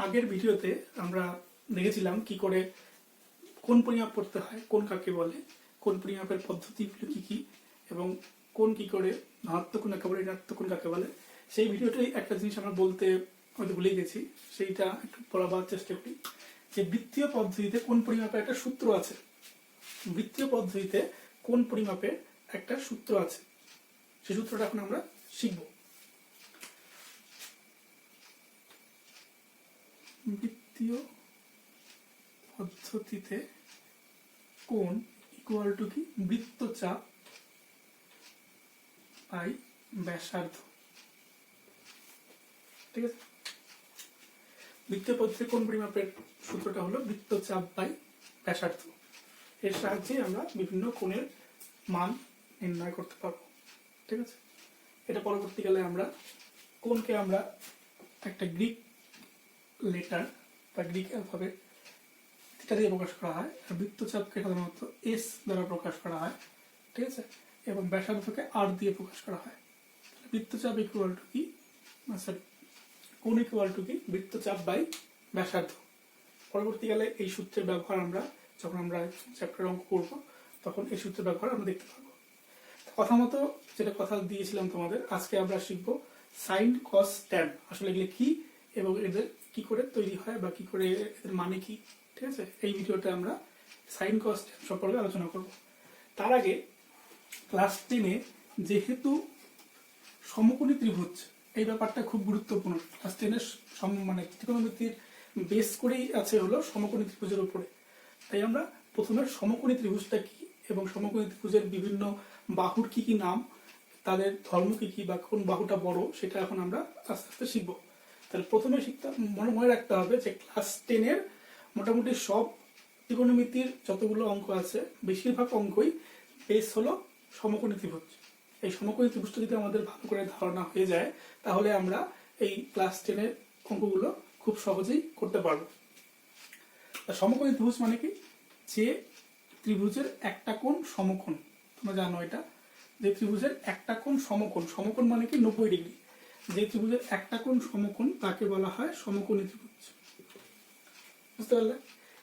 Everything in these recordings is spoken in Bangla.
আগের ভিডিওতে আমরা দেখেছিলাম কি করে কোন পরিমাপ করতে হয়, কোন কাকে বলে, কোন পরিমাপের পদ্ধতিগুলো কি কি, এবং কোন কি করে ধনাত্মক কোন কাকে বলে, ঋণাত্মক কোন কাকে বলে। সেই ভিডিওটাই একটা জিনিস আমরা বলতে হয়তো ভুলে গেছি, সেইটা একটু বলাবার চেষ্টা করি। যে বৃত্তীয় পদ্ধতিতে কোন পরিমাপের একটা সূত্র আছে, বৃত্তীয় পদ্ধতিতে কোন পরিমাপের একটা সূত্র আছে, সেই সূত্রটা এখন আমরা শিখব। বৃত্তীয় পদ্ধতিতে কোণ ইকুয়াল টু কি, বৃত্তচাপ বাই ব্যাসার্ধ। ঠিক আছে, বৃত্তীয় পদ্ধতিতে কোণ পরিমাপের সূত্রটা হলো বৃত্তচাপ বাই ব্যাসার্ধ। এর সাহায্যে আমরা বিভিন্ন কোণের মান নির্ণয় করতে পারবো। ঠিক আছে, এটা পরবর্তীকালে আমরা কোণকে আমরা একটা গ্রিক লেটার বা গ্রিক অ্যালফাবেট থিটা দিয়ে প্রকাশ করা হয়, আর বৃত্তচাপকে সাধারণত এস দ্বারা প্রকাশ করা হয়। ঠিক আছে, এবং ব্যাসার্ধকে আর দিয়ে প্রকাশ করা হয়। বৃত্তচাপ ইকুয়াল টু কি, সরি, কোণ ইকুয়াল টু কি, বৃত্তচাপ বাই ব্যাসার্ধ। পরবর্তীকালে এই সূত্রের ব্যবহার আমরা যখন আমরা চ্যাপ্টার অঙ্ক করবো তখন এই সূত্রের ব্যবহার আমরা দেখতে পাবো। কথা মতো যেটা কথা দিয়েছিলাম তোমাদের, আজকে আমরা শিখবো সাইন কস ট্যান আসলে এগুলো কি এবং এদের কি করে তৈরি হয় বা কি করে এদের মানে কি। ঠিক আছে, এই ভিডিওতে আমরা সাইন কস ট্যান সম্পর্কে আলোচনা করব। তার আগে ক্লাস 10-এ যেহেতু সমকোণী ত্রিভুজ এই ব্যাপারটা খুব গুরুত্বপূর্ণ, ক্লাস 10-এর মানে ত্রিকোণমিতির বেস করেই আছে হলো সমকোণী ত্রিভুজের উপরে। তাই আমরা প্রথমে সমকোণী ত্রিভুজটা কি এবং সমকোণী ত্রিভুজের বিভিন্ন বাহুর কি কি নাম, তাদের ধর্ম কি কি বা কোন বাহুটা বড়, সেটা এখন আমরা আস্তে আস্তে শিখবো। তাহলে প্রথমে মনে রাখতে হবে যে ক্লাস 10-এর মোটামুটি সব ত্রিকোণমিতির যতগুলো অঙ্ক আছে বেশিরভাগ অঙ্কই বেস হলো সমকোণী ত্রিভুজ। এই সমকোণী ত্রিভুজটা যদি আমাদের ভালো করে ধারণা হয়ে যায় তাহলে আমরা এই ক্লাস 10-এর অঙ্কগুলো খুব সহজেই করতে পারবো। সমকোণী ত্রিভুজ মানে কি, যে ত্রিভুজের একটা কোণ সমকোণ। তোমরা জানো এটা, যে ত্রিভুজের একটা কোণ সমকোণ, সমকোণ মানে কি 90 ডিগ্রি। যে ত্রিভুজের একটা কোণ সমকোণ তাকে বলা হয় সমকোণী ত্রিভুজ। বুঝতে পারলে?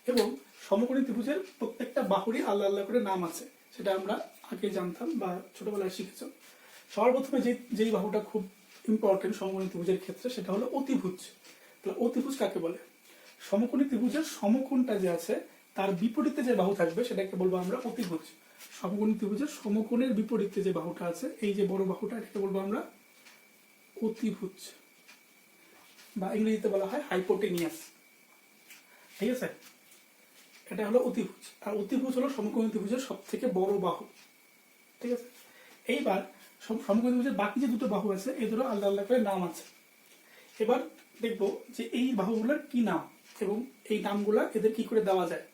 এবং সমকোণী ত্রিভুজের প্রত্যেকটা বাহুরই আলাদা আলাদা করে নাম আছে, সেটা আমরা আগে জানতাম বা ছোটবেলায় শিখেছ। সবার প্রথমে যেই বাহুটা খুব ইম্পর্টেন্ট সমকোণী ত্রিভুজের ক্ষেত্রে সেটা হলো অতিভুজ। তাহলে অতিভুজ কাকে বলে? সমকোণী ত্রিভুজের সমকোণটা যে আছে তার বিপরীতে যে বাহু থাকবে সেটাকে বলবো আমরা অতিভুজ। সমকোণী ত্রিভুজের সমকোণের বিপরীতে যে বাহুটা আছে, এই যে বড় বাহুটা, এটাকে বলবো আমরা অতিভুজ, বা ইংরেজিতে বলা হয় হাইপোটেনিয়াস। ঠিক আছে, এটা হলো অতিভুজ। আর অতিভুজ হলো সমকোণী ত্রিভুজের সব থেকে বড় বাহু। ঠিক আছে, এইবার সমকোণী ত্রিভুজের বাকি যে দুটো বাহু আছে এদেরও আলাদা আলাদা করে নাম আছে। এবার দেখবো যে এই বাহুগুলোর কি নাম এবং এই নামগুলা এদের কি করে দেওয়া যায়।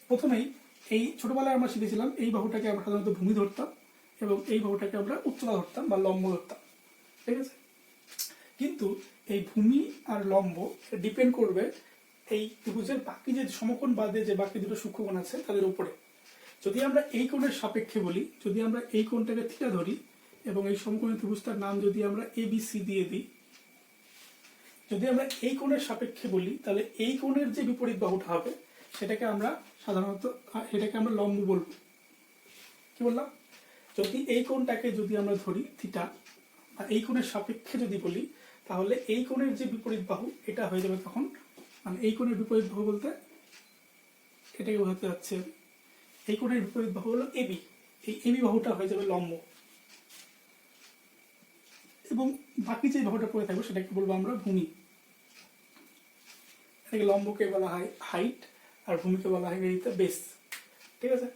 প্রথমেই এই ছোটবেলায় আমরা শিখেছিলাম এই বাহুটাকে আমরা সাধারণত ভূমি ধরতাম এবং এই বাহুটাকে আমরা উচ্চতা ধরতাম বা লম্ব ধরতাম। ঠিক আছে, কিন্তু এই ভূমি আর লম্ব ডিপেন্ড করবে এই ত্রিভুজের বাকি যে সমকোণ বাদে যে বাকি দুটো সূক্ষ্মকোণ আছে তাদের উপরে। যদি আমরা এই কোণের সাপেক্ষে বলি, যদি আমরা এই কোণটাকে থিটা ধরি এবং এই সমকোণী ত্রিভুজটার নাম যদি আমরা এবিসি দিয়ে দিই, যদি আমরা এই কোণের সাপেক্ষে বলি তাহলে এই কোণের যে বিপরীত বাহুটা হবে সেটাকে আমরা সাধারণত লম্ব বলবো। কি বললাম? যদি এই কোণটাকে যদি আমরা ধরি থিটা বা এই কোণের সাপেক্ষে যদি বলি তাহলে এই কোণের যে বিপরীত বাহু এটা হয়ে যাবে তখন, মানে এই কোণের বিপরীত বাহু বলতে এটাকে বোঝাতে যাচ্ছে, এই কোণের বিপরীত বাহু হলো এবি, এই এবি বাহুটা হয়ে যাবে লম্ব এবং বাকি যে বাহুটা পড়ে থাকবে সেটাকে বলবো আমরা ভূমি। এটাকে লম্বকে বলা হয় হাইট আর ভূমিকে বলা হয় বেস। ঠিক আছে,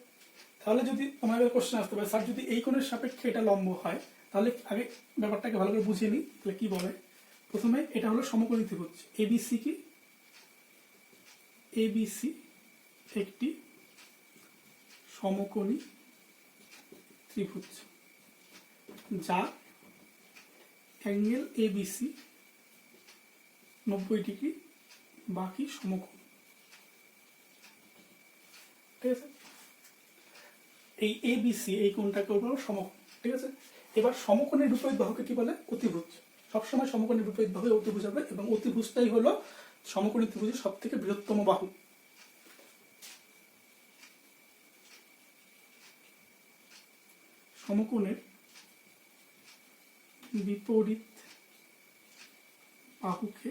তাহলে যদি তোমাদের কোশ্চেন আসতে পারে স্যার যদি এই কোণের সাপেক্ষে এটা লম্ব হয় তাহলে আগে ব্যাপারটাকে ভালো করে বুঝিয়ে নিই। তাহলে কি বলে, প্রথমে এটা হলো সমকোণী ত্রিভুজ এবিসি। কি এবিসি একটি সমকোণী ত্রিভুজ যা অ্যাঙ্গেল এবিসি 90 ডিগ্রি, বাকি সমকোণ। ঠিক আছে, এই এবিসি এই কোণটাকে বলবো সমকোণ। ঠিক আছে, এবার সমকোণের বিপরীত বাহুকে কি বলে? অতিভুজ। সবসময় সমকোণের বিপরীত বাহু অতিভুজ হবে, এবং অতিভুজটাই হলো সমকোণী ত্রিভুজের সব থেকে বৃহত্তম বাহু। সমকোণের বিপরীত বাহুকে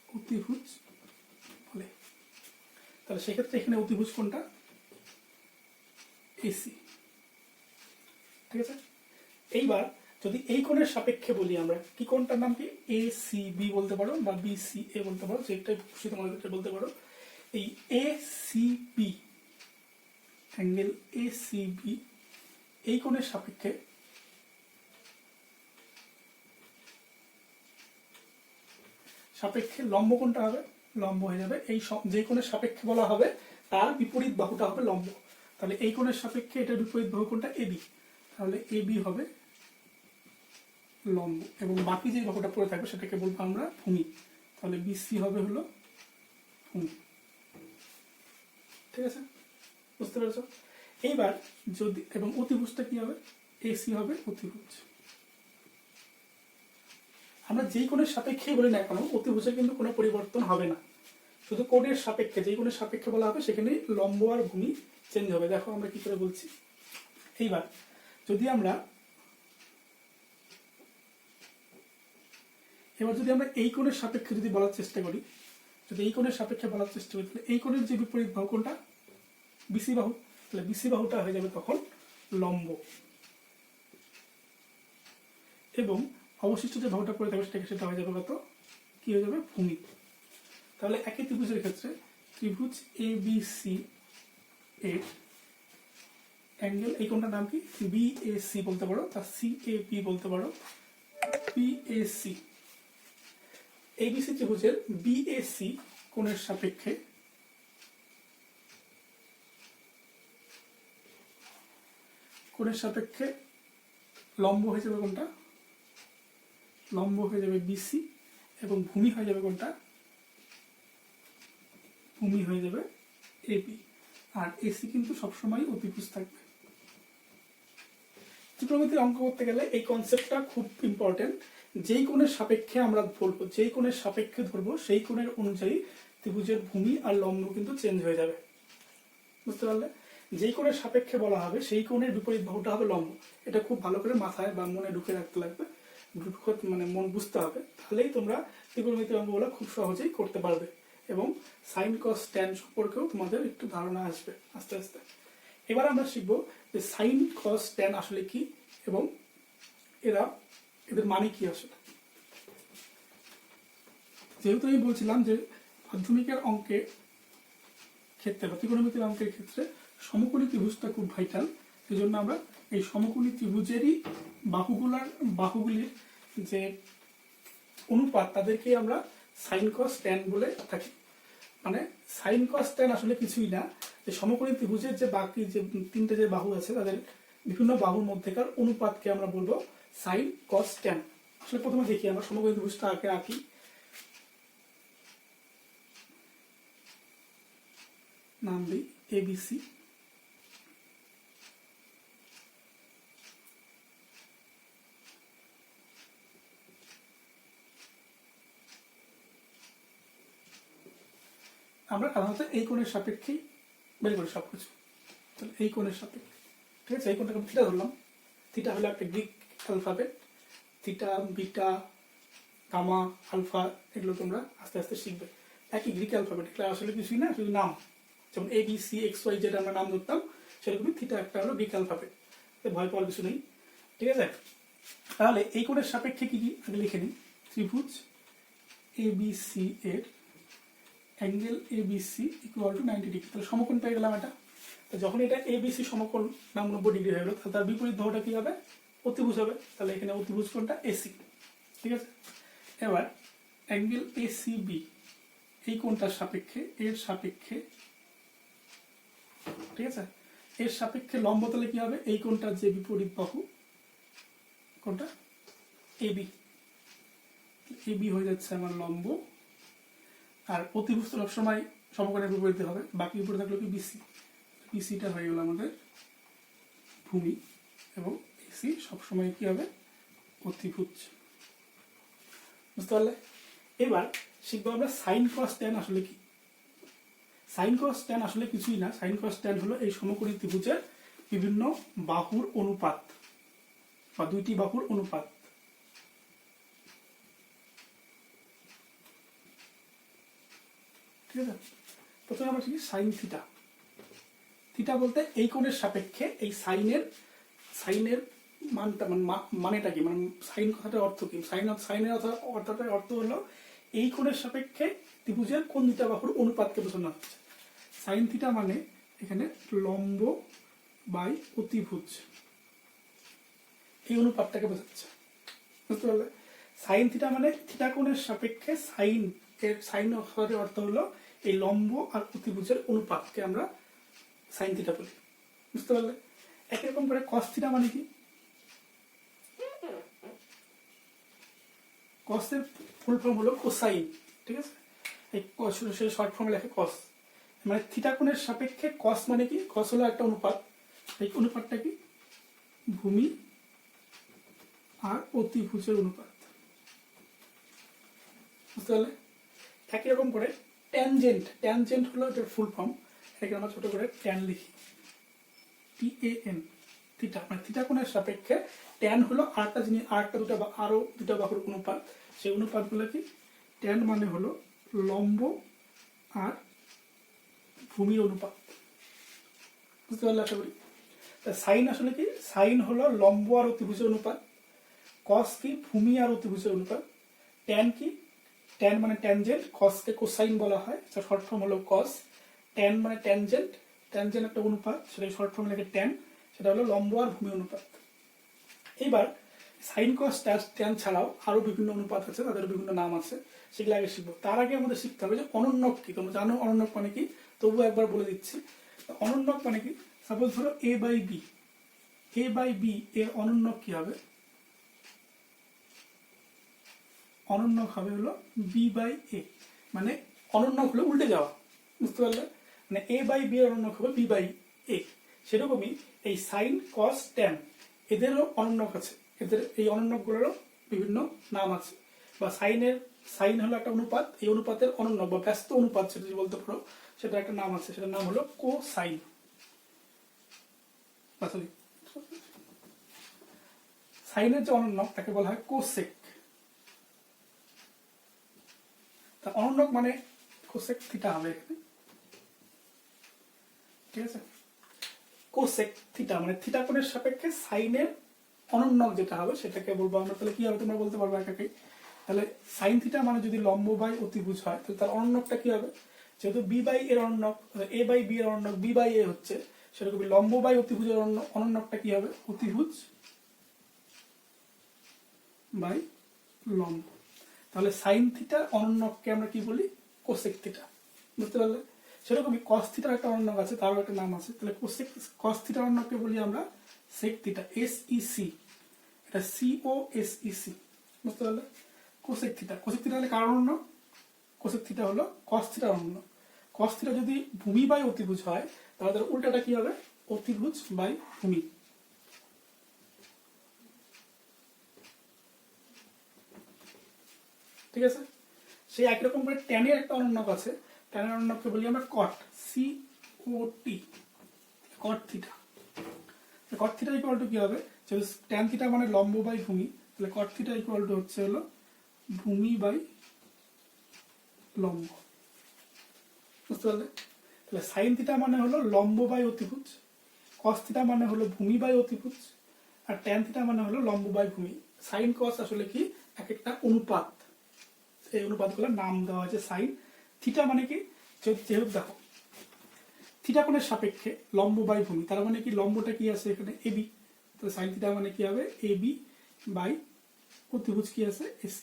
অতিভুজ বলে। তাহলে সেক্ষেত্রে এখানে অতিভুজ কোনটা? এসি। ঠিক আছে, এইবার যদি এই কোণের সাপেক্ষে বলি আমরা, কি কোণটার নাম কি? এ সি বি বলতে পারো, বা বি সি এ বলতে পারো, যেটাই খুশি তোমাদের বলতে পারো। এই A C B, angle A C B, এই কোণের সাপেক্ষে লম্ব কোণটা হবে? লম্ব হয়ে যাবে এই যে কোণের সাপেক্ষে বলা হবে তার বিপরীত বাহুটা হবে লম্ব। তাহলে এই কোণের সাপেক্ষে এটার বিপরীত বাহু কোণটা এবি, তাহলে এবি হবে লম্ব, এবং বাকি যে বাহুটা পড়ে থাকবে সেটাকে বলবো আমরা ভূমি। তাহলে বিসি হবে হলো ভূমি। ঠিক আছে, বুঝতে পেরেছ? এইবার যদি, এবং অতিভুজটা কি হবে? এসি হবে অতিভুজ। আমরা যেই কোণের সাপেক্ষে বলি না কেন, অতিভুজের কিন্তু কোনো পরিবর্তন হবে না, শুধু কোণের সাপেক্ষে, যেই কোণের সাপেক্ষে বলা হবে সেখানে লম্ব আর ভূমি চেঞ্জ হবে। দেখো আমরা কি করে বলছি। এইবার যদি আমরা এই কোণের সাপেক্ষে যদি বলার চেষ্টা করি, যদি এই কোণের সাপেক্ষে বলার চেষ্টা করি, তাহলে এই কোণের যে বিপরীত বাহু কোনটা? বিসি বাহু। তাহলে বিসি বাহুটা হয়ে যাবে তখন লম্ব, এবং অবশিষ্ট যে বাহুটা পড়ে থাকবে সেটা হয়ে যাবে কত? কি হয়ে যাবে? ভূমি। তাহলে একই ত্রিভুজের ক্ষেত্রে ত্রিভুজ এ বি সি এর অ্যাঙ্গেল, এই কোণটার নাম কি? বি এ সি বলতে পারো, তা সি এ পি বলতে পারো, বি এ সি। এবিসি ত্রিভুজের বিএসি কোণের সাপেক্ষে লম্ব হয়ে যাবে কোনটা? লম্ব হয়ে যাবে বিসি, এবং ভূমি হয়ে যাবে কোনটা? ভূমি হয়ে যাবে এবি। আর এসি কিন্তু সবসময় অতিভুজ থাকবে। ত্রিকোণমিতির অঙ্ক করতে গেলে এই কনসেপ্টটা খুব ইম্পর্টেন্ট। যেই কোণের সাপেক্ষে আমরা ধরবো, যেই কোণের সাপেক্ষে ধরবো সেই কোণের অনুযায়ী ত্রিভুজের ভূমি আর লম্ব কিন্তু চেঞ্জ হয়ে যাবে। বুঝতে পারলে? যেই কোণের সাপেক্ষে বলা হবে সেই কোণের বিপরীত বাহুটা হবে লম্ব। এটা খুব ভালো করে মাথায় বা মনে ঢুকে রাখতে লাগবে, মানে মন বুঝতে হবে, তাহলেই তোমরা ত্রিকোণমিতির অঙ্কগুলো খুব সহজেই করতে পারবে, এবং সাইন কস ট্যান সম্পর্কেও তোমাদের একটু ধারণা আসবে আস্তে আস্তে। এবার আমরা শিখবো যে সাইন কস ট্যান আসলে কি, এবং এদের মানে কি আসলে। যেহেতু আমি বলছিলাম যে মাধ্যমিকের অঙ্কের ক্ষেত্রে বা ত্রিকোণমিতির অঙ্কের ক্ষেত্রে সমকোণী ত্রিভুজটা খুব ভাইটাল, সেই জন্য আমরা এই সমকোণী ত্রিভুজেরই বাহুগুলির যে অনুপাত তাদেরকে আমরা সাইন কস ট্যান বলে থাকি। মানে সাইন কস ট্যান আসলে কিছুই না, যে সমকোণী ত্রিভুজের যে বাকি যে তিনটে যে বাহু আছে তাদের বিভিন্ন বাহুর মধ্যেকার অনুপাতকে আমরা বলবো সাইন কস ট্যান। আসলে প্রথমে দেখি আমরা সমকোণী ত্রিভুজটা আঁকি। নাম দিই এবিসি। আমরা সাধারণত এই কোণের সাপেক্ষেই বের করি সবকিছু। তাহলে এই কোণের সাপেক্ষে, ঠিক আছে, এই কোণটাকে থিটা ধরলাম। থিটা হলো একটা Greek alphabet. Theta, beta, gamma, alpha, এগুলো তোমরা আস্তে আস্তে শিখবে। একই গ্রিক অ্যালফাবেট, এগুলো আসলে কিছুই না, শুধু নাম। যেমন এ বি সি এক্স ওয়াই যেটা আমরা নাম ধরতাম, সেরকমই থিটা একটা হলো গ্রিক অ্যালফাবেট। ভয় পাওয়ার কিছু নেই, ঠিক আছে। তাহলে এই কোণের সাপেক্ষে কি কি আগে লিখে নিই। ত্রিভুজ এ বি সি এর angle A B C equal to 90 degree. তাহলে সমকোণ পেয়ে গেলাম এটা। তো যখন এটা এ বি সি সমকোণ 90 ডিগ্রি হয়ে গেল, তাহলে তার বিপরীত বাহুটা কি হবে? অতিভুজ হবে। তাহলে এখানে অতিভুজ কোণটা এসি, ঠিক আছে। এবার অ্যাঙ্গেল এ সি বি, এই কোণটার সাপেক্ষে, এর সাপেক্ষে, ঠিক আছে, এর সাপেক্ষে লম্ব, তাহলে কি হবে? এই কোণটার যে বিপরীত বাহু কোণটা এবি, এবি হয়ে যাচ্ছে আমার লম্ব। আর অতিভুজ তো সবসময় সমকোণের বিপরীতে হবে, বাকি বিপরীত থাকলো কি? বিসি। বিসিটা হয়ে গেল আমাদের ভূমি, এবং এসি সবসময় কি হবে? অতিভুজ। বুঝতে পারলে? এবার শিখবো আমরা সাইন কস ট্যান আসলে কি। সাইন কস ট্যান আসলে কিছুই না, সাইন কস ট্যান হলো এই সমকোণী ত্রিভুজের বিভিন্ন বাহুর অনুপাত বা দুইটি বাহুর অনুপাত। ঠিক আছে, প্রথমে আমরা শিখি সাইন থিটা। থিটা বলতে এই কোণের সাপেক্ষে এই সাইনের মানটা মানেটা কি, মানে সাইন কথাটার অর্থ কি? সাইনের অর্থটার অর্থ হলো এই কোণের সাপেক্ষে ত্রিভুজের কোন দুটা বাহুর অনুপাতকে বোঝানো হচ্ছে। সাইন থিটা মানে এখানে লম্ব বাই অতিভুজ, এই অনুপাতটাকে বোঝাচ্ছে। বুঝতে পারলে? সাইন থিটা মানে থিটা কোণের সাপেক্ষে সাইন অক্ষরের অর্থ হলো এই লম্ব আর অতিভুজের অনুপাতকে আমরা সাইন থিটা বলি। বুঝতে পারলে? একই রকম করে কস থিটা মানে কি? কসের ফুল ফর্ম হলো কোসাইন। ঠিক আছে, এই শর্ট ফর্মে লেখে কস, মানে থিটা কোণের সাপেক্ষে কস মানে কি? কস হলো একটা অনুপাত, এই অনুপাতটা কি? ভূমি আর অতিভুজের অনুপাত। বুঝতে পারলে? একই রকম করে ট্যানজেন্ট হলো এটার ফুল ফর্ম, এটাকে আমরা ছোট করে ট্যান লিখি, TAN, থিটা, মানে থিটা কোণের সাপেক্ষে ট্যান হলো আরো দুটা বাহুর অনুপাত। সেই অনুপাতগুলো কি? ট্যান মানে হলো লম্ব আর ভূমির অনুপাত। বুঝতে পারলে আশা করি? সাইন আসলে কি? সাইন হলো লম্ব আর অতিভুজের অনুপাত। কস কি? ভূমি আর অতিভুজের অনুপাত। ট্যান কি? ট্যান মানে ট্যানজেন্ট, কসকে কোসাইন বলা হয়, শর্ট ফর্ম হলো কস। ট্যান মানে ট্যানজেন্ট একটা অনুপাত, সেটা শর্ট ফর্ম লেখে ট্যান, সেটা হলো লম্ব আর ভূমি অনুপাত। এবার সাইন কস ট্যান ছাড়াও আরো বিভিন্ন অনুপাত আছে, তাদের বিভিন্ন নাম আছে, সেগুলো আগে শিখবো। তার আগে আমাদের শিখতে হবে যে অনন্যক কি। তোমরা জানো অনন্যক মানে কি, তবুও একবার বলে দিচ্ছি। অনন্যক মানে কি? সাপোজ ধরো a বাই বি এর অনন্যক কি হবে? অনন্যক হবে হলো বি বাই এ, মানে অনন্যক হলো উল্টে যাওয়া। বুঝতে পারলে? মানে a বাই বি এর অনন্যক হবে বি বাই এ। সেরকমই এই সাইন কস ট্যান এদেরও অনন্যক আছে, এদের এই অনন্যকগুলোরও বিভিন্ন নাম আছে। বা সাইন হলো একটা অনুপাত, এই অনুপাতের অনন্যক বা ব্যস্ত অনুপাত সেটা যদি বলতে পারো, সেটা একটা নাম আছে, সেটার নাম হলো কোসাইন। সাইনের যে অনন্যক তাকে বলা হয় কোসেক। তা অনন্যক মানে কোসেক থিটা হবে এখানে। ঠিক আছে, কোসেক থিটা মানে থিটা কোণের সাপেক্ষে সাইনের অনন্যক যেটা হবে সেটাকে বলবো আমরা। তাহলে কি হবে তোমরা বলতে পারবে একাকেই? তাহলে সাইন থিটা মানে যদি লম্ব বাই অতিভুজ হয়, তাহলে তার অনন্যকটা কি হবে? যেহেতু বি বাই এর অনন্যক, a বাই বি এর অনন্যক বি বাই এ হচ্ছে, সেরকম লম্ব বাই অতিভুজের অনন্যকটা কি হবে? অতিভুজ বাই লম্ব। তাহলে সাইন থিটার অনন্যককে আমরা কি বলি? Cosec theta. বুঝতে পারলে? সেরকমই কস থিটার একটা অনন্যক আছে, তারও একটা নাম আছে। তাহলে কস থিটার অনন্যককে বলি আমরা সেক থিটা, SEC, এটা COSEC। বুঝতে পারলে? কোসেক থিটা হলে কার অনন্যক? কোসেক থিটা হলো কস থিটার অনন্যক। কস থিটা যদি ভূমি বাই অতিভুজ হয়, তাহলে তার উল্টাটা কি হবে? অতিভুজ বাই ভূমি। ঠিক আছে, সেই একই রকম করে ট্যানের একটা অনন্যক আছে, ট্যানের অনন্যককে বলি আমরা কট, COT, caught theta. Caught theta equal to কি হবে? যেহেতু ট্যান থিটা মানে লম্ব বাই ভূমি, তাহলে কট থিটা ইকুয়াল টু হচ্ছে হলো ভূমি বাই লম্ব। বুঝতে পারলে? তাহলে সাইন থিটা মানে হলো লম্ব বাই অতিভুজ, কস থিটা মানে হলো ভূমি বাই অতিভুজ, আর ট্যান থিটা মানে হলো লম্ব বাই ভূমি। সাইন কস আসলে কি? এক একটা অনুপাত, এই অনুপাতগুলোর নাম দেওয়া হয়েছে সাইন। থিটা মানে কি? যেহেতু দেখো থিটা কোণের সাপেক্ষে লম্ব বাই ভূমি, তার মানে কি লম্বটা কি আছে এখানে? AB, তো সাইন থিটা মানে কি হবে? AB বাই অতিভুজ কি আছে? AC।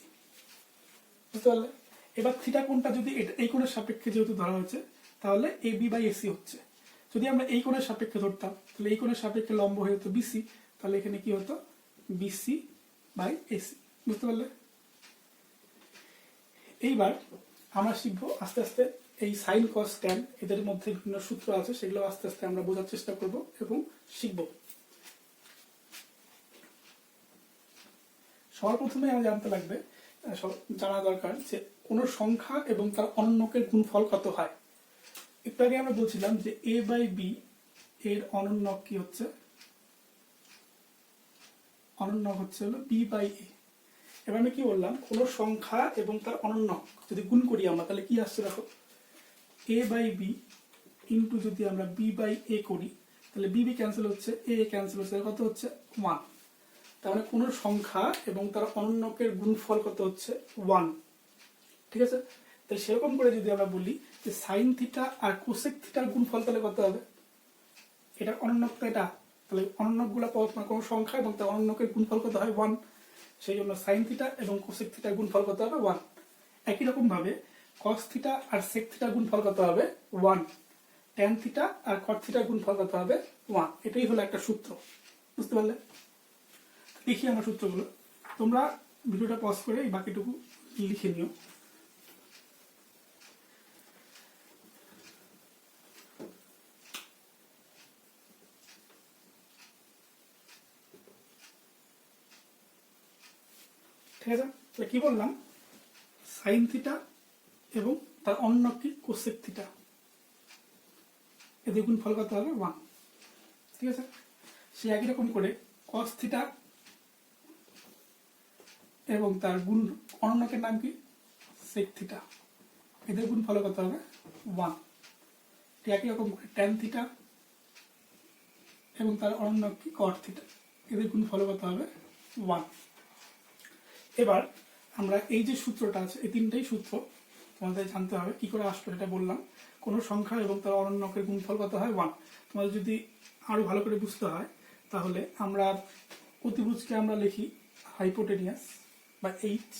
বুঝতে পারলে? এবার থিটা কোণটা যদি এই কোণের সাপেক্ষে যেহেতু ধরা হয়েছে, তাহলে AB বাই AC হচ্ছে। যদি আমরা এই কোণের সাপেক্ষে ধরতাম, তাহলে এই কোণের সাপেক্ষে লম্ব হয়ে হতো BC, তাহলে এখানে কি হতো? BC by AC। বুঝতে পারলে? এইবার আমরা শিখবো আস্তে আস্তে এই সাইন কস ট্যান এদের মধ্যে বিভিন্ন সূত্র আছে, সেগুলো আস্তে আস্তে আমরা বোঝার চেষ্টা করব এবং শিখব। সবার প্রথমে আমরা জানতে লাগবে, জানা দরকার যে কোনো সংখ্যা এবং তার অনন্যকের গুণফল কত হয়। একটু আগে আমরা বলছিলাম যে a বাই বি এর অনন্যক কি হচ্ছে, অনন্যক হচ্ছে হলো বি বাই এ। এবার আমি কি বললাম, কোনো সংখ্যা এবং তার অনন্যক যদি গুণ করি আমরা, তাহলে কি আসছে দেখো, a বাই বি ইন্টু যদি আমরা বি বাই এ করি, তাহলে বি বি ক্যান্সেল হচ্ছে, এ ক্যান্সেল হচ্ছে, কত হচ্ছে 1। তার মানে কোনো সংখ্যা এবং তার অনন্যকের গুণফল কত হচ্ছে 1। ঠিক আছে, তাই সেরকম করে যদি আমরা বলি যে সাইন থিটা আর কোসেক থিটার গুণফল, তাহলে কত হবে, এটা অনন্যক তো এটা, তাহলে অনন্যকগুলো কোনো সংখ্যা এবং তার অনন্যকের গুণফল কত হয় 1। সেই জন্য সাইন থিটা এবং কোসেক থিটার গুণফল কত হবে 1। একই রকম ভাবে কস থিটা আর সেক থিটার গুণফল কত হবে 1। ট্যান থিটা আর কট থিটার গুণফল কত হবে 1। এটাই হলো একটা সূত্র, বুঝতে পারলে। দেখি আমরা সূত্রগুলো, তোমরা ভিডিওটা পজ করে এই বাকিটুকু লিখে নিও। ঠিক আছে, তাহলে কি বললাম, সাইন থিটা এবং তার অন্য কি কোসেক থিটা, এদের গুণফল কত হবে 1। ঠিক আছে, সে একই রকম করে কস থিটা এবং তার গুণ অনন্যকের নাম কি সেক থিটা, এদের গুণফল কত হবে 1। ঠিক একই রকম করে ট্যান থিটা এবং তার অনন্যক কি কট থিটা, এদের গুণফল কত হবে 1। এবার আমরা এই যে সূত্রটা আছে, এই তিনটাই সূত্র তোমাদের জানতে হবে। কি করে আসবে এটা বললাম, কোনো সংখ্যা এবং তার অনন্যকের গুণফল কত হয় 1। তোমাদের যদি আরো ভালো করে বুঝতে হয়, তাহলে আমরা অতিভুজকে আমরা লিখি হাইপোটেনিয়াস বা এইচ,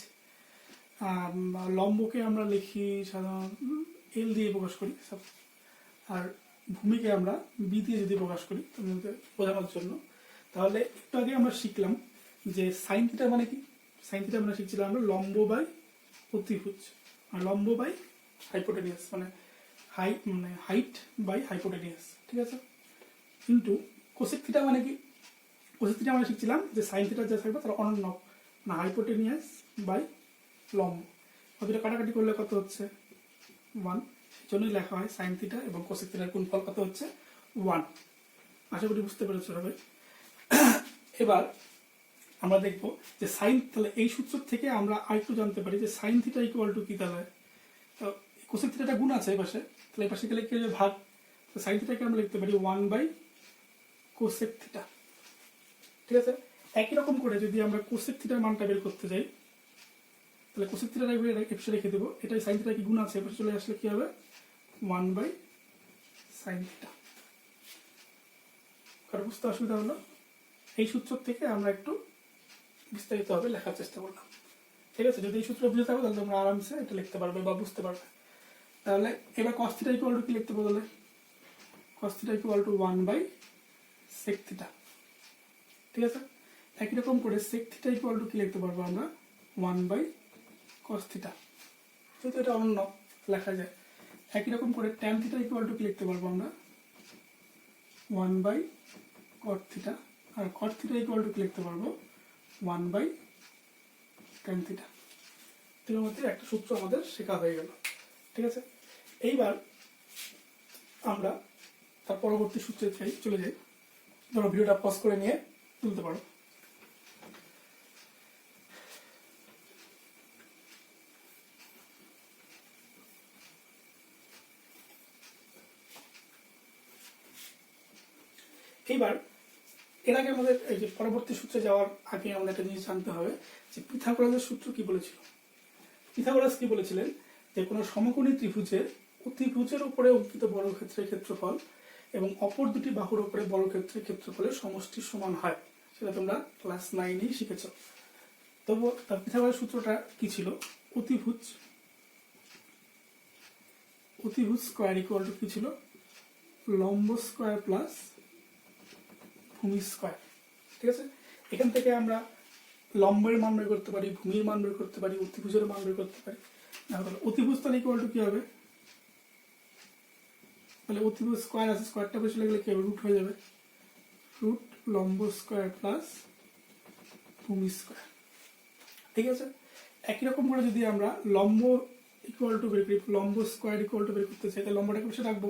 লম্বকে আমরা লিখি সাধারণত এল দিয়ে প্রকাশ করি, আর ভূমিকে আমরা বি দিয়ে যদি প্রকাশ করি তোমাদের বোঝানোর জন্য। তাহলে একটু আগে আমরা শিখলাম যে সাইন থিটা মানে কি, সাইন থিটা মানে শিখছিলাম আমরা লম্ব বাই অতিভুজ, আর লম্ব বাই হাইপোটেনিয়াস মানে হাইট বাই হাইপোটেনিয়াস। ঠিক আছে, কিন্তু কোসেক থিটা মানে কি, কোসেক থিটা মানে শিখছিলাম যে সাইন থিটা যা থাকবে তার অনন্যক না হাইপোটেনিয়াস বাই লম্ব। দুটো কাটাকাটি করলে কত হচ্ছে 1, জন্যই লেখা হয় সাইন থিটা এবং কোসেক থিটার গুণফল কত হচ্ছে 1। আশা করি বুঝতে পেরেছো সবাই। এবার আমরা দেখব যে সাইন, তাহলে এই সূত্র থেকে আমরা আরেকটু জানতে পারি যে সাইন থিটা ইকুয়াল টু কি, তাহলে তো কোসেক থিটাটা গুণ আছে এই পাশে, তাহলে এই পাশে গেলে কি হবে ভাগ, তো সাইন থিটাকে আমরা লিখতে পারি 1 বাই কোসেক থিটা। ঠিক আছে, একই রকম করে যদি আমরা কোসেক থিটার মানটা বের করতে যাই, তাহলে কোসেক থিটাটা এপাশে রেখে দেবো, এটাই সাইন থিটা কি গুণ আছে, এপাশে চলে আসলে কি হবে 1 বাই সাইন থিটা। কারো বুঝতে অসুবিধা হলো, এই সূত্র থেকে আমরা একটু বিস্তারিতভাবে লেখার চেষ্টা করলাম। ঠিক আছে, যদি এই সূত্র বুঝে থাকো তাহলে তোমরা আরামসে এটা লিখতে পারবে বা বুঝতে পারবে। তাহলে এবার কস থিটা ইকুয়াল টু কি লিখতে পারবো, তাহলে cos theta equal to 1 by sec theta. ঠিক আছে, একই রকম করে সেক থিটা ইকুয়াল টু কি লিখতে পারবো আমরা 1 বাই কস থিটা, যেহেতু এটা অনন্য লেখা যায়। একই রকম করে ট্যান থিটা ইকুয়াল টু কি লিখতে পারবো আমরা 1 বাই কট থিটা, আর কট থিটা ইকুয়াল টু কি লিখতে পারবো 1 বাই ট্যান থিটা। এর মধ্যে একটা সূত্র আমাদের শেখা হয়ে গেল। ঠিক আছে, এইবার আমরা তার পরবর্তী সূত্রে চলে যাই। ধরো ভিডিওটা পজ করে নিয়ে তুলতে পারো। এইবার এর আগে আমাদের এই যে পরবর্তী সূত্রে যাওয়ার আগে আমাদের একটা জিনিস জানতে হবে যে পিথাগোরাসের সূত্র কি বলেছিল। পিথাগোরাস কি বলেছিলেন যে কোনো সমকোণী ত্রিভুজের অতিভুজের উপরে অঙ্কিত বর্গক্ষেত্রের ক্ষেত্রফল এবং অপর দুটি বাহুর উপরে বর্গক্ষেত্রের ক্ষেত্রফলের সমষ্টির সমান হয়। সেটা তোমরা ক্লাস 9-এই শিখেছ। তবু তার পিথাগোরাস সূত্রটা কি ছিল, অতিভুজ স্কোয়ার ইকুয়াল টু কি ছিল, লম্ব স্কোয়ার প্লাস ভূমি স্কোয়ার। ঠিক আছে, এখান থেকে আমরা লম্বের মান বের করতে পারি, ভূমির মান বের করতে পারি, অতিভুজের মান বের করতে পারি। অতিভুজ তাহলে ইকুয়াল টু কি হবে, তাহলে অতিভুজ স্কোয়ার আছে, স্কোয়ারটা বেশি লাগলে কি হবে, রুট হয়ে যাবে, রুট লম্ব স্কোয়ার প্লাস ভূমি স্কোয়ার। ঠিক আছে। একই রকম করে যদি আমরা লম্ব ইকুয়াল টু বের করি, লম্ব স্কোয়ার ইকুয়াল টু বের করতে চাই, তাহলে লম্বটাকে বসে রাখবো,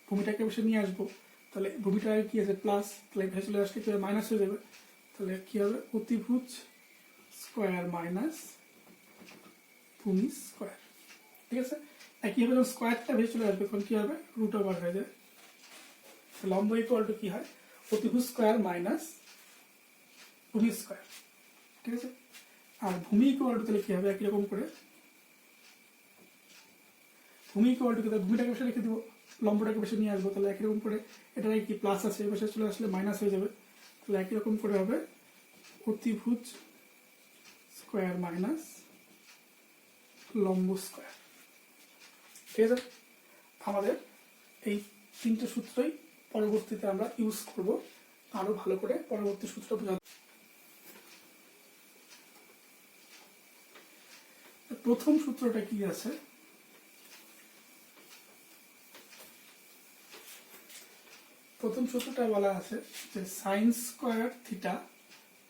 ভূমিটাকে বসে নিয়ে আসবো, তাহলে ভূমিটা কি আছে প্লাস, তাহলে ভেসে চলে আসলে কি মাইনাস হয়ে যাবে, তাহলে কি হবে অতিভুজ স্কোয়ার মাইনাস ভূমি স্কোয়ার। ঠিক আছে। একইভাবে যখন স্কোয়ারটা ভেসে চলে আসবে তখন কি হবে রুট ওভার হয়ে যায়। লম্ব ইকুয়াল টু কি হয় অতিভুজ স্কোয়ার মাইনাস ভূমি স্কোয়ার। ঠিক আছে। আর ভূমি ইকুয়াল টু তাহলে কি হবে একই রকম করে ভূমি ইকুয়াল টু ভূমিটাকে বসে রেখে দিব, লম্বটাকে বসে নিয়ে আসবো, তাহলে একই রকম করে এটা কি প্লাস আছে বসে চলে আসলে মাইনাস হয়ে যাবে, তাহলে একই রকম করে হবে অতিভুজ স্কোয়ার মাইনাস লম্ব স্কোয়ার। ঠিক আছে। আমাদের এই তিনটে সূত্রই পরবর্তীতে আমরা ইউজ করব আরো ভালো করে পরবর্তী সূত্র বোঝাতে। প্রথম সূত্রটা কি আছে, প্রথম সূত্রটা বলা আছে যে sine square theta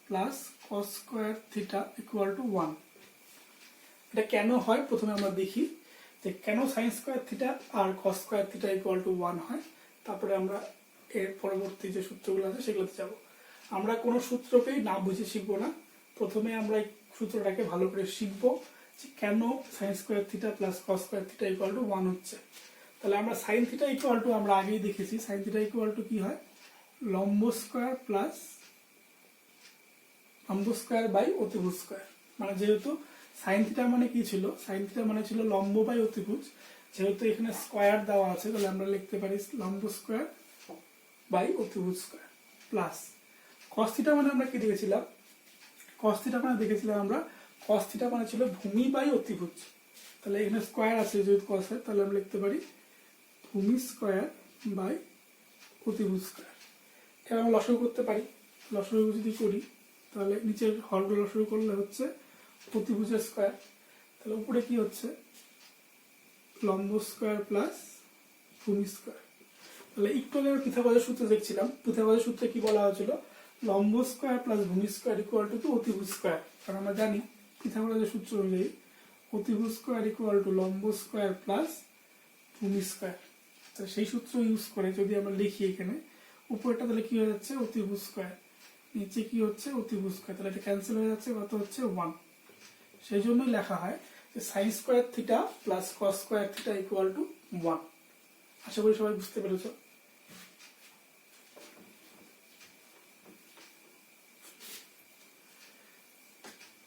plus cos square theta equal to 1। এটা কেন হয় প্রথমে আমরা দেখি যে কেন সাইন স্কোয়ার থিটা আর cos square theta equal to 1 হয়, তারপরে আমরা এর পরবর্তী যে সূত্রগুলো আছে সেগুলোতে যাব। আমরা কোনো সূত্রকেই না বুঝে শিখবো না, প্রথমে আমরা এই সূত্রটাকে ভালো করে শিখবো যে কেন sine square theta plus cos square theta equal to 1 হচ্ছে। তাহলে আমরা সাইন থিটা ইকুয়াল টু আমরা আগেই দেখেছি, সাইন থিটা ইকুয়াল টু কি হয় লম্ব স্কোয়ার প্লাস লম্ব স্কোয়ার বাই অতিভুজ স্কোয়ার। মানে যেহেতু সাইন থিটা মানে কি ছিল, সাইন থিটা মানে ছিল লম্ব বাই অতিভুজ, যেহেতু এখানে স্কোয়ার দেওয়া আছে তাহলে আমরা লিখতে পারি লম্ব স্কোয়ার বাই অতিভুজ স্কোয়ার প্লাস কস থিটা মানে আমরা কি দেখেছিলাম, কস থিটা মানে দেখেছিলাম আমরা কস থিটা মানে ছিল ভূমি বাই অতিভুজ, তাহলে এখানে স্কোয়ার আছে যেহেতু কস হয় তাহলে আমরা লিখতে পারি ভূমি স্কোয়ার বাই অতিভুজ স্কোয়ার। এবার আমরা লসাগু করতে পারি, লসাগু যদি করি তাহলে নিচের হরগুলো লসাগু করলে হচ্ছে অতিভুজের স্কোয়ার, তাহলে উপরে কি হচ্ছে লম্ব স্কোয়ার প্লাস ভূমি স্কোয়ার। তাহলে একটু আগে পিথাগোরাসের সূত্র দেখছিলাম, পিথাগোরাসের সূত্রে কি বলা হয়েছিল লম্ব স্কোয়ার প্লাস ভূমি স্কোয়ার ইকুয়াল টু অতিভুজ স্কোয়ার। কারণ আমরা জানি পিথাগোরাসের সূত্র অনুযায়ী অতিভুজ স্কোয়ার ইকুয়াল টু লম্ব স্কোয়ার প্লাস ভূমি স্কোয়ার। তো সেই সূত্র ইউজ করে যদি আমরা লিখি এখানে উপরটা তাহলে কি হয়ে যাচ্ছে অতিভুজ স্কোয়ার, নিচে কি হচ্ছে অতিভুজ স্কোয়ার, তাহলে এটা ক্যান্সেল হয়ে যাচ্ছে, কত হচ্ছে 1। সেই জন্যই লেখা হয় যে sine square theta plus cos square theta equal to 1। আশা করি সবাই বুঝতে পেরেছ।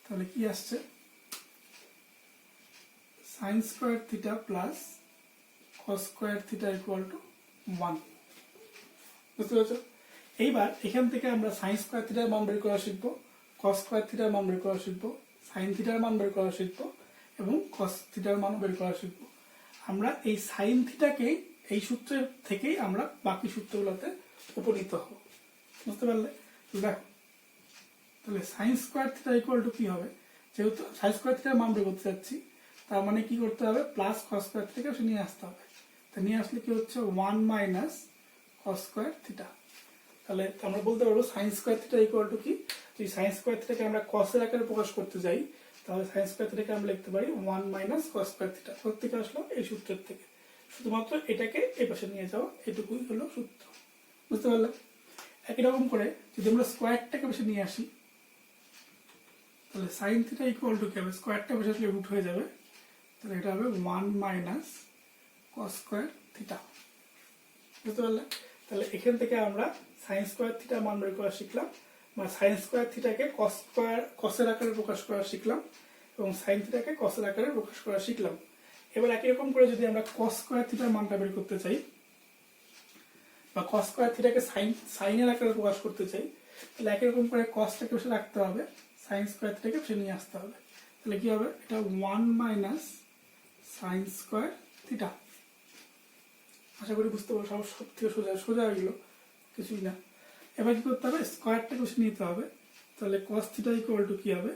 তাহলে কি আসছে sign square theta plus cos square theta equal to 1। বুঝতে পেরেছ। এইবার এখান থেকে আমরা সাইন স্কোয়ার থিটার মান বের করা শিখবো, কস স্কোয়ার থিটার মান বের করা শিখবো, সাইন থিটার মান বের করা শিখবো এবং কস থিটার মান বের করা শিখবো। আমরা এই সাইন থিটাকেই এই সূত্রের থেকেই আমরা বাকি সূত্রগুলোতে উপনীত হব। বুঝতে পারলে? দেখো তাহলে sign square theta equal to কি হবে, যেহেতু সাইন স্কোয়ার থিটার মান বের করতে যাচ্ছি তার মানে কি করতে হবে প্লাস কস স্কোয়ার থিটাকে নিয়ে আসতে হবে। তা নিয়ে আসলে কি হচ্ছে 1 মাইনাস কস স্কোয়ার থিটা। তাহলে আমরা বলতে পারবো sign square theta equal to কি, যদি সাইন স্কোয়ার থিটাকে আমরা কসের আকারে প্রকাশ করতে যাই তাহলে সাইন স্কোয়ার থিটাকে আমরা লিখতে পারি 1 মাইনাস কস স্কোয়ার থিটা। কোথা থেকে আসলো এই সূত্রের থেকে, শুধুমাত্র এটাকে এই পাশে নিয়ে যাওয়া, এটুকুই হলো সূত্র। বুঝতে পারলে? একই রকম করে যদি আমরা স্কোয়ারটাকে পাশে নিয়ে আসি তাহলে সাইন থিটা ইকুয়াল টু কি হবে, স্কোয়ারটা পাশে আসলে রুট হয়ে যাবে, তাহলে এটা হবে 1 মাইনাস কস স্কোয়ার থিটা। বুঝতে পারলে? তাহলে এখান থেকে আমরা সাইন স্কোয়ার থিটার মান বের করা শিখলাম, বা সাইন স্কোয়ার থিটাকে কসের আকারে প্রকাশ করা শিখলাম এবং সাইন থিটাকে কসের আকারে প্রকাশ করা শিখলাম। এবার একই রকম করে যদি আমরা কস স্কোয়ার থিটার মানটা বের করতে চাই বা কস স্কোয়ার থিটাকে সাইনের আকারে প্রকাশ করতে চাই তাহলে একই রকম করে কসটাকে বসে রাখতে হবে, সাইন স্কোয়ার থিটাকে বসে নিয়ে আসতে হবে। তাহলে কি হবে এটা 1 মাইনাস সাইন স্কোয়ার থিটা। আশা করি বুঝতে পারো, সব থেকে সোজা হয়ে গেল, কিছুই না। এবার কি করতে হবে স্কোয়ারটাকে বসে নিতে হবে, তাহলে কস থিটা ইকুয়াল টু কি হবে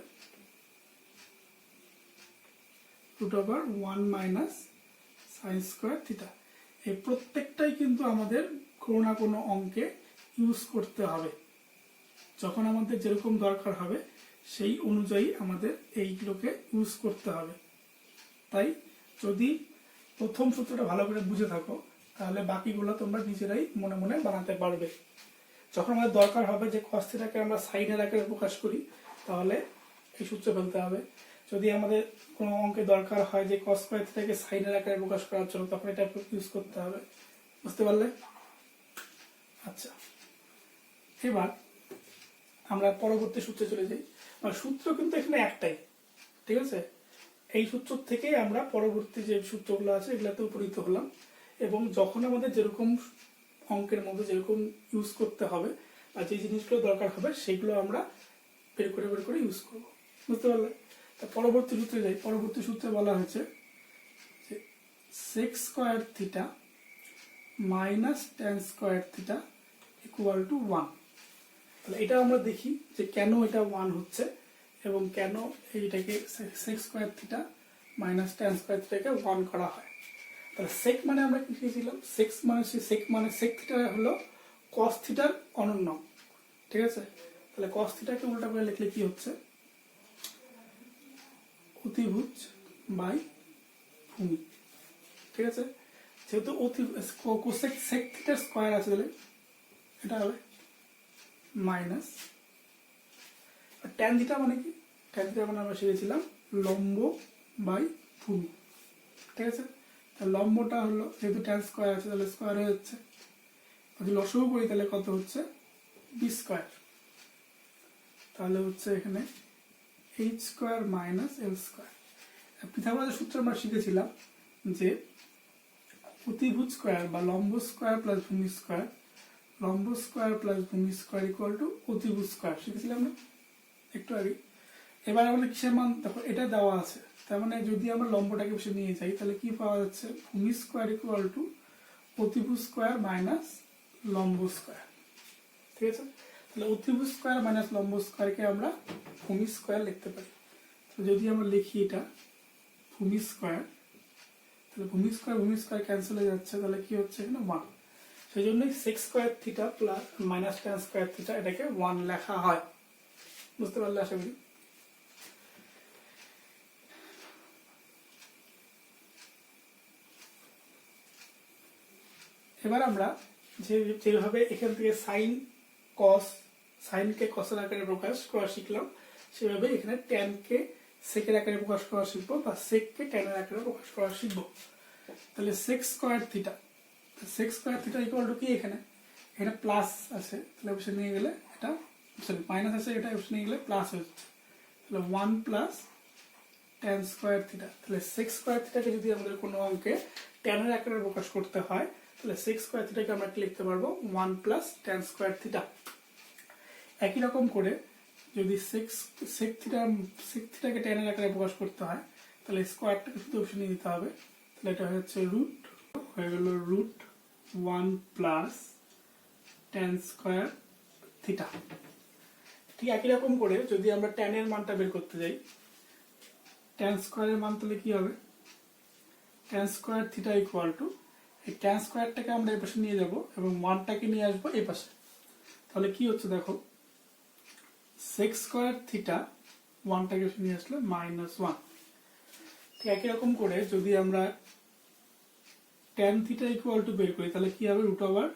root over 1 minus sine square theta. এই প্রত্যেকটাই কিন্তু আমাদের কোনো না কোনো অঙ্কে ইউজ করতে হবে, যখন আমাদের যেরকম দরকার হবে সেই অনুযায়ী আমাদের এইগুলোকে ইউজ করতে হবে। তাই যদি প্রথম সূত্রটা ভালো করে বুঝে থাকো তাহলে বাকিগুলো তোমরা নিজেরাই মনে মনে বানাতে পারবে। যখন আমাদের দরকার হবে যে cos থিটাকে আমরা সাইনের আকারে প্রকাশ করি তাহলে এই সূত্র ফেলতে হবে। যদি আমাদের কোনো অঙ্কে দরকার হয় যে cos স্কয়ার থিটাকে সাইনের আকারে প্রকাশ করার জন্য তখন এটা ইউজ করতে হবে। বুঝতে পারলে? আচ্ছা, এবার আমরা পরবর্তী সূত্রে চলে যাই। সূত্র কিন্তু এখানে একটাই, ঠিক আছে? এই সূত্র থেকেই আমরা পরবর্তী যে সূত্রগুলো আছে এগুলোতে উপনীত হলাম, এবং যখন আমাদের যেরকম অঙ্কের মধ্যে যেরকম ইউজ করতে হবে আর যে জিনিসগুলো দরকার হবে সেগুলো আমরা বের করে ইউজ করব। বুঝতে পারলে? তা পরবর্তী সূত্রে যাই। পরবর্তী সূত্রে বলা হয়েছে যে sec square theta minus tan square theta equal to 1। তাহলে এটা আমরা দেখি যে কেন এটা 1 হচ্ছে এবং কেন এইটাকে sec square theta minus tan square থিটাকে 1 করা হয়। তাহলে sec মানে আমরা কি লিখেছিলাম? sec থিটা হলো cos থিটার অনন্য, ঠিক আছে? তাহলে cos থিটাকে উল্টা করে লিখলে কি হচ্ছে? অতিভুজ বাই ভূমি, ঠিক আছে? যেহেতু কোসেক sec থিটার স্কয়ার আছে তাহলে এটা হবে মাইনাস tan থিটা মানে কি? tan থিটা মানে আমরা শিখেছিলাম লম্ব বাই ভূমি, ঠিক আছে? লম্বটা হলো যেহেতু tan স্কয়ার আছে তাহলে স্কয়ার হয়ে যাচ্ছে, যদি লসাগু করি তাহলে কত হচ্ছে? b square. তাহলে হচ্ছে এখানে h square minus l square. পিথাগোরাসের সূত্র আমরা শিখেছিলাম যে অতিভুজ স্কয়ার বা লম্ব স্কয়ার প্লাস ভূমি স্কয়ার, লম্ব স্কয়ার প্লাস ভূমি স্কয়ার ইকুয়াল টু অতিভুজ স্কয়ার, শিখেছিলাম না একটু আগে? এবার আমাদের কিসের মান দেখো, এটা দেওয়া আছে, তার মানে যদি আমরা লম্বটাকে বসে নিয়ে যাই তাহলে কি পাওয়া যাচ্ছে? ভূমি স্কয়ার ইকুয়াল টু অতিভুজ স্কয়ার মাইনাস লম্ব স্কয়ার, ঠিক আছে? তাহলে অতিভুজ স্কয়ার মাইনাস লম্ব স্কয়ারকে আমরা ভূমি স্কয়ার লিখতে পারি। তো যদি আমরা লিখি এটা ভূমি স্কয়ার, তাহলে ভূমি স্কয়ার ক্যান্সেল হয়ে যাচ্ছে, তাহলে কি হচ্ছে এখানে 1। সেই জন্যই sec square theta plus minus tan square theta এটাকে 1 লেখা হয়। বুঝতে পারলে আশা করি? এবার আমরা যেভাবে এখান থেকে সাইনকে কসের আকারে প্রকাশ করা শিখলাম সেভাবে এখানে ট্যানকে সেকের আকারে প্রকাশ করা শিখবো বা সেককে ট্যানের আকারে প্রকাশ করা শিখবো। তাহলে sec square theta equal to কি? এখানে প্লাস আছে, তাহলে অবশ্যই নিয়ে গেলে এটা সরি মাইনাস আছে, এটা অবশ্যই নিয়ে গেলে প্লাস হয়ে যাচ্ছে, তাহলে 1 প্লাস tan স্কয়ার থিটা। তাহলে sec স্কয়ার থিটাকে যদি আমাদের কোনো অঙ্কে ট্যানের আকারে প্রকাশ করতে হয় তাহলে sec স্কয়ার থিটাকে আমরা কি লিখতে পারবো? 1 প্লাস tan স্কয়ার থিটা। একই রকম করে যদি sec থিটাকে ট্যানের আকারে প্রকাশ করতে হয় তাহলে স্কয়ারটাকে শুধু অবশ্যই নিয়ে দিতে হবে, তাহলে এটা হচ্ছে হয়ে গেল root 1 plus tan square theta. ঠিক একই রকম করে যদি আমরা tan এর মানটা বের করতে যাই, tan স্কয়ারের মান তাহলে কি হবে? tan square theta equal two এই tan স্কয়ারটাকে আমরা এই পাশে নিয়ে যাব এবং 1টাকে নিয়ে আসবো এই পাশে, তাহলে কি হচ্ছে দেখো sec স্কয়ার থিটা 1টাকে নিয়ে আসলে -1। ঠিক একই রকম করে যদি আমরা tan থিটা ইকুয়াল টু বের করি তাহলে কি হবে? Root over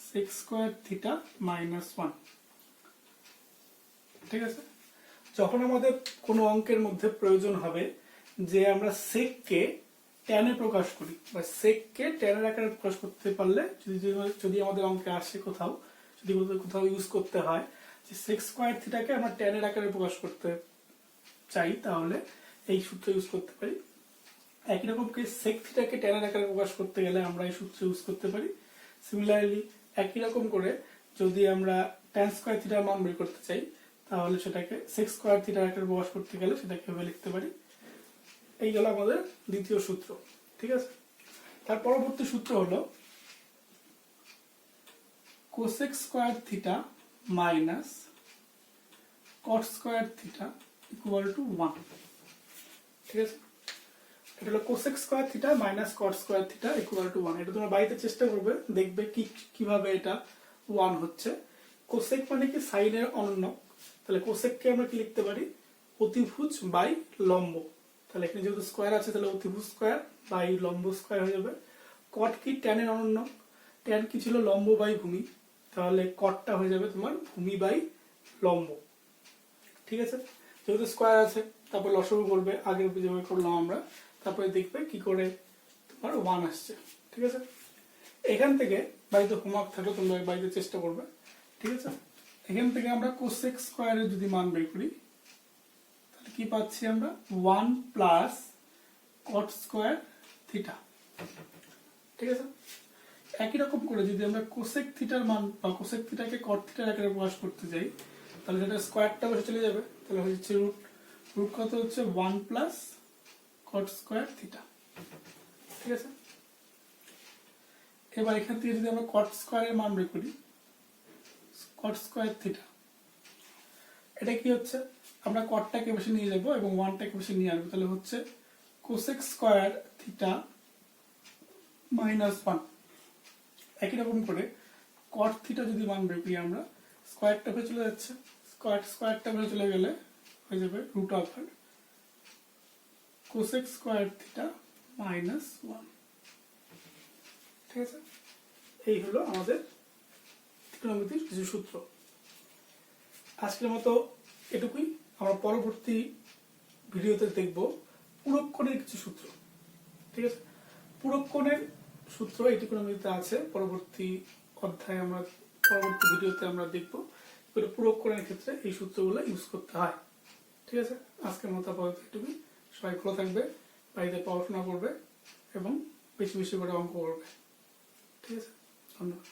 sec square theta -1, ঠিক আছে? যখন আমাদের কোনো অঙ্কের মধ্যে প্রয়োজন হবে যে আমরা সেককে ট্যানে প্রকাশ করি বা সেককে ট্যানের আকারে প্রকাশ করতে পারলে যদি আমাদের অঙ্কে আসে যদি কোথাও ইউজ করতে হয় যে sec স্কয়ার থিটাকে আমরা ট্যানের আকারে প্রকাশ করতে চাই তাহলে এই সূত্র ইউজ করতে পারি। একই রকম করে sec থিটাকে ট্যানের আকারে প্রকাশ করতে গেলে আমরা এই সূত্র ইউজ করতে পারি। সিমিলারলি একই রকম করে যদি আমরা tan স্কয়ার থিটার মান বের করতে চাই তাহলে সেটাকে sec স্কয়ার থিটার আকারে প্রকাশ করতে গেলে সেটাকে এভাবে লিখতে পারি। এই গেল আমাদের দ্বিতীয় সূত্র, ঠিক আছে? তার পরবর্তী সূত্র হলো cosec square theta minus cot square theta equal to 1, ঠিক আছে? এটা হলো cosec square theta minus cot square theta equal to 1। এটা তোমরা বাড়িতে চেষ্টা করবে, দেখবে কিভাবে এটা 1 হচ্ছে। cosec মানে কি সাইনের অনন্য, তাহলে কোসেককে আমরা কি লিখতে পারি, অতিভুজ বাই লম্ব। তাহলে এখানে যেহেতু স্কোয়ার আছে তাহলে অতিভুজ স্কোয়ার বাই লম্ব স্কোয়ার হয়ে যাবে। কট কি, ট্যানের অনন্য, ট্যান কি ছিল, লম্ব বাই ভূমি, তাহলে কটটা হয়ে যাবে তোমার ভূমি বাই লম্ব। ঠিক আছে, যেহেতু স্কোয়ার আছে তারপর লসাগু করবে, আগের যেভাবে করলাম আমরা, তারপরে দেখবে কি করে তোমার 1 আসছে। ঠিক আছে, এখান থেকে বাড়িতে হোমওয়ার্ক থাকলে তোমরা বাড়িতে চেষ্টা করবে। ঠিক আছে, এখান থেকে আমরা কোসেক স্কোয়ারের যদি মান বের করি তাহলে কি পাচ্ছি আমরা, 1 প্লাস কট স্কোয়ার থিটা। ঠিক আছে, একই রকম করে যদি আমরা কোসেক থিটার মান বা কোসেক থিটাকে কট থিটার আকারে প্রকাশ করতে যাই তাহলে সেটা স্কোয়ারটা বসে চলে যাবে, তাহলে হচ্ছে রুট কত হচ্ছে 1 প্লাস কট স্কোয়ার থিটা। ঠিক আছে, এবার এখান থেকে যদি আমরা কট স্কোয়ারের মান বের করি, কট স্কোয়ার থিটা, এটা কি হচ্ছে, আমরা কটটাকে বসে নিয়ে যাব এবং 1টাকে বসে নিয়ে আসবো, তাহলে হচ্ছে কোসেক স্কোয়ার থিটা -1। একই রকম করে কট থিটা যদি মান বের করি আমরা, স্কোয়ারটা হয়ে চলে যাচ্ছে, স্কোয়ারটা হয়ে চলে গেলে হয়ে যাবে root over cosec square theta -1। ঠিক আছে, এই হলো আমাদের ত্রিকোণমিতির কিছু সূত্র। আজকের মতো এটুকুই। আমরা পরবর্তী ভিডিওতে দেখব পূরক কোণের কিছু সূত্র। ঠিক আছে, পূরক কোণের সূত্র এই ত্রিকোণমিতিতে আছে, পরবর্তী অধ্যায়ে আমরা পরবর্তী ভিডিওতে আমরা দেখব পূরক কোণের ক্ষেত্রে এই সূত্রগুলো ইউজ করতে হয়। ঠিক আছে, আজকের মতো আপাতত এটুকুই। সবাই ভালো থাকবে, বাড়িতে পড়াশোনা করবে এবং বেশি বেশি করে অঙ্ক করবে। ঠিক আছে, ধন্যবাদ।